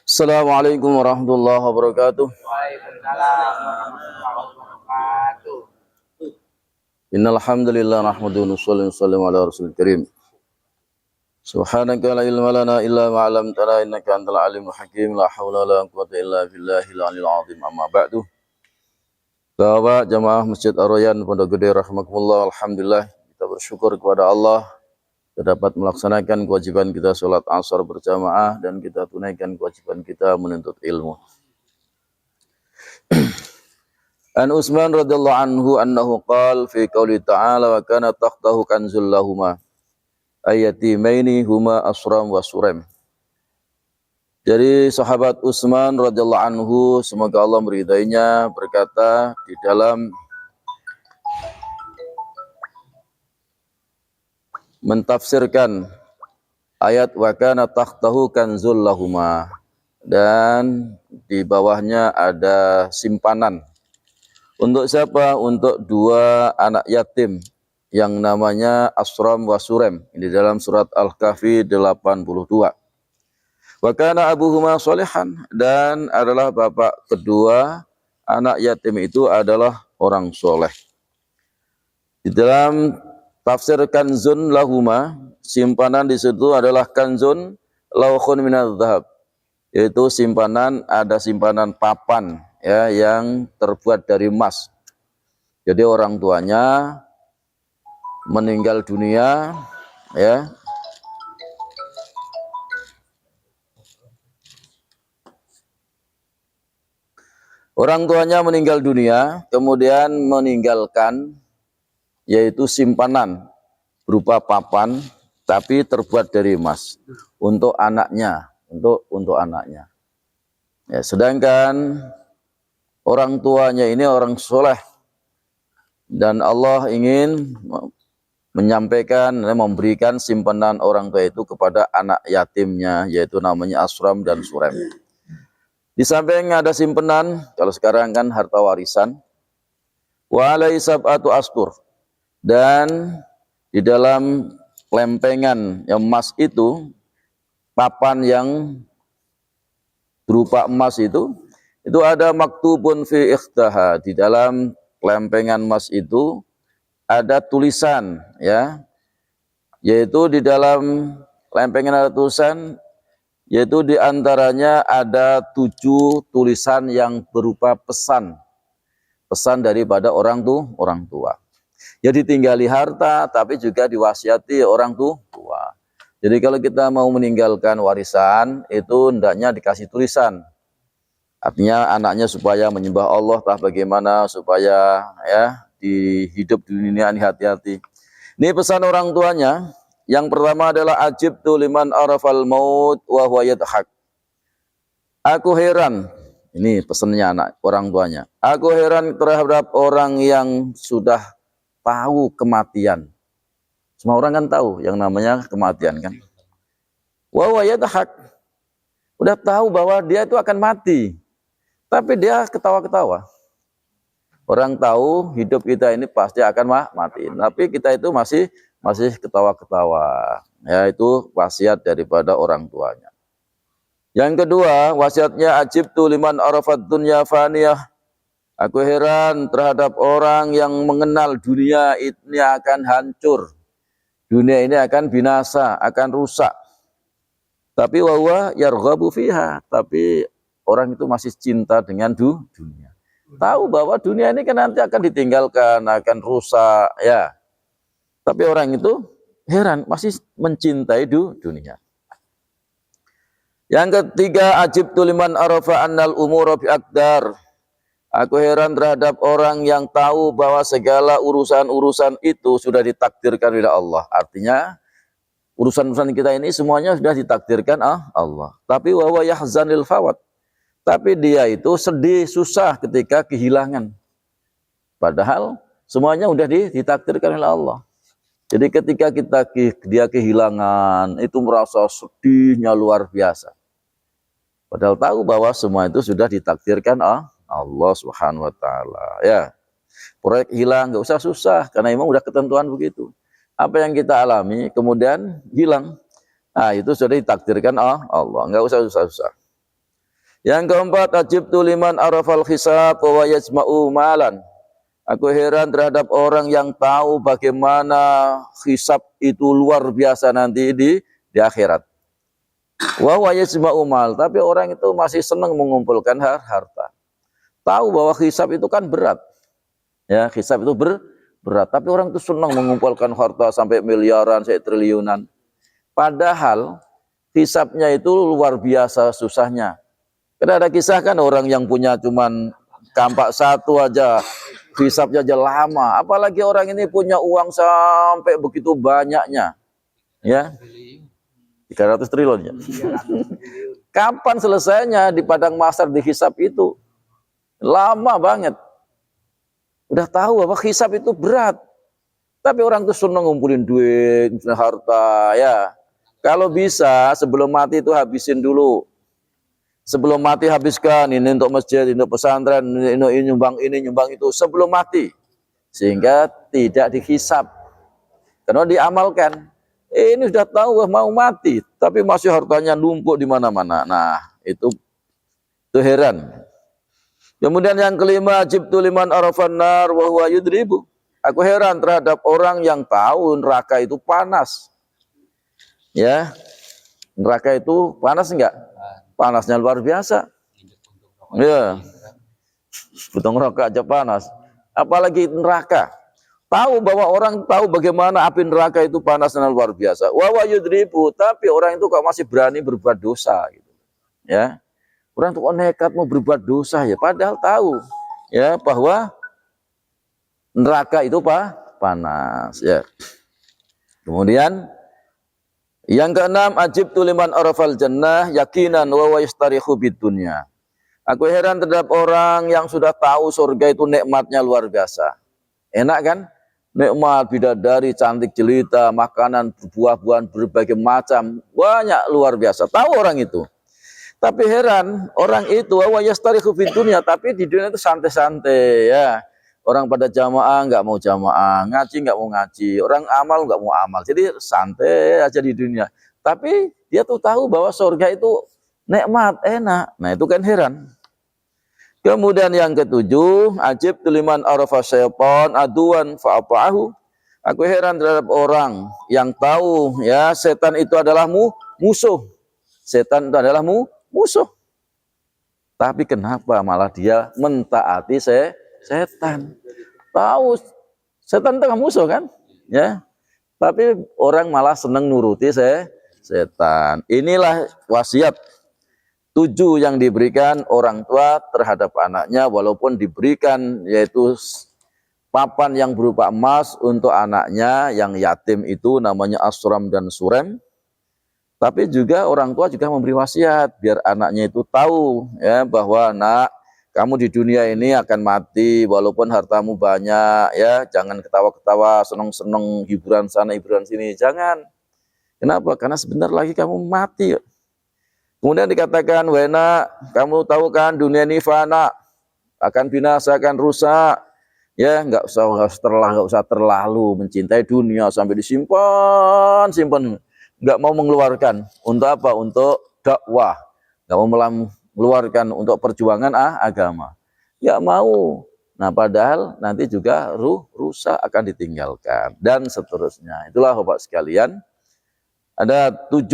Assalamualaikum warahmatullahi wabarakatuh. Waalaikumsalam warahmatullahi wabarakatuh. Innal hamdalillah nahmaduhu wa nusallimu ala rasulil karim. Subhanaka la ilma lana illa ma 'allamtana innaka antal alimul hakim. La haula wala quwwata illa billahil aliyil azim. Amma ba'du. Bapak jamaah Masjid Ar-Rayyan Pondok Gede rahimakumullah, alhamdulillah kita bersyukur kepada Allah dapat melaksanakan kewajiban kita sholat asar berjamaah dan kita tunaikan kewajiban kita menuntut ilmu. An Utsman radhiyallahu anhu annahu qala fi qouli ta'ala wa kana takhtahu kanzul lahuma ayatimaini huma asram wa surem. Dari sahabat Utsman radhiyallahu anhu, semoga Allah meridainya, berkata di dalam mentafsirkan ayat wa kana takhtahu kanzul lahuma, dan di bawahnya ada simpanan. Untuk siapa? Untuk dua anak yatim yang namanya Asram wa Surem. Ini dalam surat Al-Kahfi 82. Wa kana abuhuma sholihan, dan adalah bapak kedua anak yatim itu adalah orang soleh. Di dalam tafsir kanzun lahuma, simpanan di situ adalah kanzun laukhun minadz zahab, yaitu simpanan, ada simpanan papan ya yang terbuat dari emas. Jadi orang tuanya meninggal dunia ya. Orang tuanya meninggal dunia, kemudian meninggalkan yaitu simpanan berupa papan tapi terbuat dari emas untuk anaknya, untuk anaknya. Ya, sedangkan orang tuanya ini orang soleh dan Allah ingin menyampaikan, memberikan simpanan orang tua itu kepada anak yatimnya, yaitu namanya Asram dan Surem. Di samping ada simpanan, kalau sekarang kan harta warisan, wa alai sab'atu astur, dan di dalam lempengan yang emas itu, papan yang berupa emas itu ada maktubun fi ikhtaha, di dalam lempengan emas itu ada tulisan ya, yaitu di dalam lempengan ada tulisan, yaitu diantaranya ada 7 tulisan yang berupa pesan daripada orang tua. Jadi tinggali harta, tapi juga diwasiati orang tua. Jadi kalau kita mau meninggalkan warisan, itu hendaknya dikasih tulisan. Artinya anaknya supaya menyembah Allah, tah bagaimana supaya ya di hidup di dunia ini hati-hati. Ini pesan orang tuanya. Yang pertama adalah ajibtu liman arafal maut wa huwa yadhak. Aku heran, ini pesannya anak orang tuanya. Aku heran terhadap orang yang sudah tahu kematian. Semua orang kan tahu yang namanya kematian kan. Wa huwa yadhak. Udah tahu bahwa dia itu akan mati. Tapi dia ketawa-ketawa. Orang tahu hidup kita ini pasti akan mati. Tapi kita itu masih ketawa-ketawa. Ya, itu wasiat daripada orang tuanya. Yang kedua, wasiatnya ajibtu liman arafat dunya faniyah. Aku heran terhadap orang yang mengenal dunia ini akan hancur. Dunia ini akan binasa, akan rusak. Tapi wa huwa yarghabu fiha, tapi orang itu masih cinta dengan dunia. Tahu bahwa dunia ini kan nanti akan ditinggalkan, akan rusak ya. Tapi orang itu heran, masih mencintai dunia. Yang ketiga, ajibtu liman arafa annal umura bi aqdar. Aku heran terhadap orang yang tahu bahwa segala urusan-urusan itu sudah ditakdirkan oleh Allah. Artinya urusan-urusan kita ini semuanya sudah ditakdirkan Allah. Tapi wa huwa yahzanil fawat. Tapi dia itu sedih, susah ketika kehilangan. Padahal semuanya sudah ditakdirkan oleh Allah. Jadi ketika dia kehilangan, itu merasa sedihnya luar biasa. Padahal tahu bahwa semua itu sudah ditakdirkan Allah Subhanahu wa taala. Ya. Proyek hilang enggak usah susah karena memang udah ketentuan begitu. Apa yang kita alami kemudian hilang. Nah, itu sudah ditakdirkan Allah, enggak usah susah-susah. Yang keempat, ajibtu liman arafal hisab wa yajma'u malan. Aku heran terhadap orang yang tahu bagaimana hisab itu luar biasa nanti di akhirat. Wa yajma'u mal, tapi orang itu masih senang mengumpulkan harta. Tahu bahwa hisab itu kan berat. Ya, hisab itu berat, tapi orang itu senang mengumpulkan harta sampai miliaran, sampai triliunan. Padahal hisabnya itu luar biasa susahnya. Karena ada kisah kan orang yang punya cuman kampak satu aja, hisabnya aja lama. Apalagi orang ini punya uang sampai begitu banyaknya. Ya. 300 triliun ya. Kapan selesainya di padang mahsyar dihisab itu? Lama banget. Udah tahu bahwa hisab itu berat. Tapi orang tuh senang ngumpulin duit, harta ya. Kalau bisa sebelum mati itu habisin dulu. Sebelum mati habiskan, ini untuk masjid, ini untuk pesantren, ini nyumbang itu sebelum mati. Sehingga tidak dihisab. Karena diamalkan. Ini sudah tahu mau mati, tapi masih hartanya numpuk di mana-mana. Nah, itu heran. Kemudian yang kelima, jibtu liman arafan nar wa huwa yudribu. Aku heran terhadap orang yang tahu neraka itu panas. Ya. Neraka itu panas enggak? Panasnya luar biasa. Ya. Betung rokok aja panas. Apalagi neraka. Tahu bahwa orang tahu bagaimana api neraka itu panas dan luar biasa. Wa yudribu, tapi orang itu kok masih berani berbuat dosa gitu. Ya. Orang tuh nekat mau berbuat dosa ya, padahal tahu ya bahwa neraka itu panas ya. Kemudian yang keenam, ajibtu liman arafal jannah yakinan wa yastarihu bid dunya. Aku heran terhadap orang yang sudah tahu surga itu nikmatnya luar biasa. Enak kan? Nikmat bidadari cantik jelita, makanan buah-buahan berbagai macam, banyak luar biasa. Tahu orang itu. Tapi heran, orang itu wa yastarihu bid dunya, tapi di dunia itu santai-santai ya. Orang pada jamaah nggak mau jamaah, ngaji nggak mau ngaji, orang amal nggak mau amal. Jadi santai aja di dunia. Tapi dia tuh tahu bahwa surga itu nikmat, enak. Nah itu kan heran. Kemudian yang ketujuh, ajib tuliman arafa syaitan aduan fa'apahu. Aku heran terhadap orang yang tahu ya setan itu adalah musuh. Setan itu adalah musuh. Tapi kenapa malah dia mentaati setan? Tahu setan itu kan musuh kan? Ya. Tapi orang malah senang nuruti setan. Inilah wasiat 7 yang diberikan orang tua terhadap anaknya, walaupun diberikan yaitu papan yang berupa emas untuk anaknya yang yatim itu namanya asram dan surem. Tapi juga orang tua juga memberi wasiat biar anaknya itu tahu ya bahwa nak, kamu di dunia ini akan mati walaupun hartamu banyak ya, jangan ketawa-ketawa, seneng-seneng hiburan sana hiburan sini, jangan. Kenapa? Karena sebentar lagi kamu mati. Kemudian dikatakan, wena, kamu tahu kan dunia ini fana, akan binasa, akan rusak. Ya, nggak usah terlalu mencintai dunia sampai simpan. Nggak mau mengeluarkan. Untuk apa? Untuk dakwah. Nggak mau mengeluarkan untuk perjuangan agama. Nggak mau. Nah, padahal nanti juga rusak akan ditinggalkan. Dan seterusnya. Itulah Bapak sekalian. Ada 7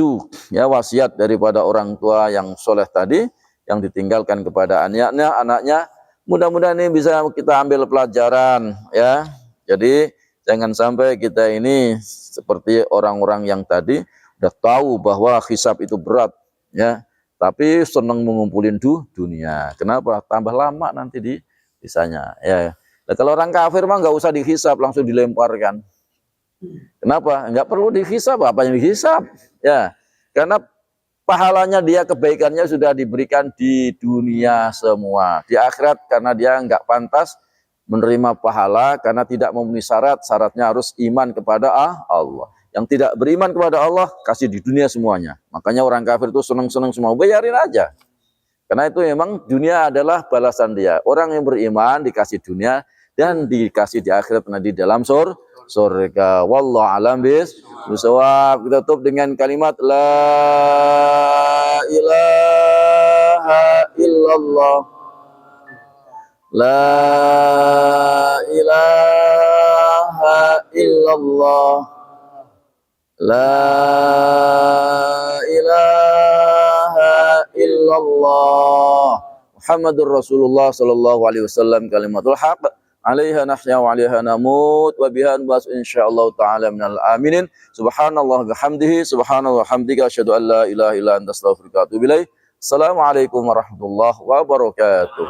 ya wasiat daripada orang tua yang soleh tadi yang ditinggalkan kepada anaknya. Mudah-mudahan ini bisa kita ambil pelajaran ya. Jadi jangan sampai kita ini seperti orang-orang yang tadi udah tahu bahwa hisab itu berat ya, tapi senang mengumpulin dunia. Kenapa? Tambah lama nanti di bisanya ya. Nah, kalau orang kafir mah nggak usah dihisab, langsung dilemparkan. Kenapa? Enggak perlu dihisab, apa yang dihisab? Ya, karena pahalanya dia, kebaikannya sudah diberikan di dunia semua. Di akhirat karena dia enggak pantas menerima pahala karena tidak memenuhi syarat. Syaratnya harus iman kepada Allah. Yang tidak beriman kepada Allah kasih di dunia semuanya. Makanya orang kafir itu senang-senang semua, bayarin aja. Karena itu memang dunia adalah balasan dia. Orang yang beriman dikasih dunia dan dikasih di akhirat nanti di dalam surga. Wallahu a'lam bishawab. Kita tutup dengan kalimat la ilaha illallah. illallah. La ilaha illallah. La ilaha illallah. Muhammadur Rasulullah sallallahu alaihi wasallam kalimatul haq. Alaiha nahya wa alaiha namut wa biha nubas insyaallah taala minal aminin. Subhanallah bihamdihi subhanallah hamdika asyhadu an la ilaha illa anta astaghfiruka wa atubu ilaik. Assalamualaikum warahmatullahi wabarakatuh.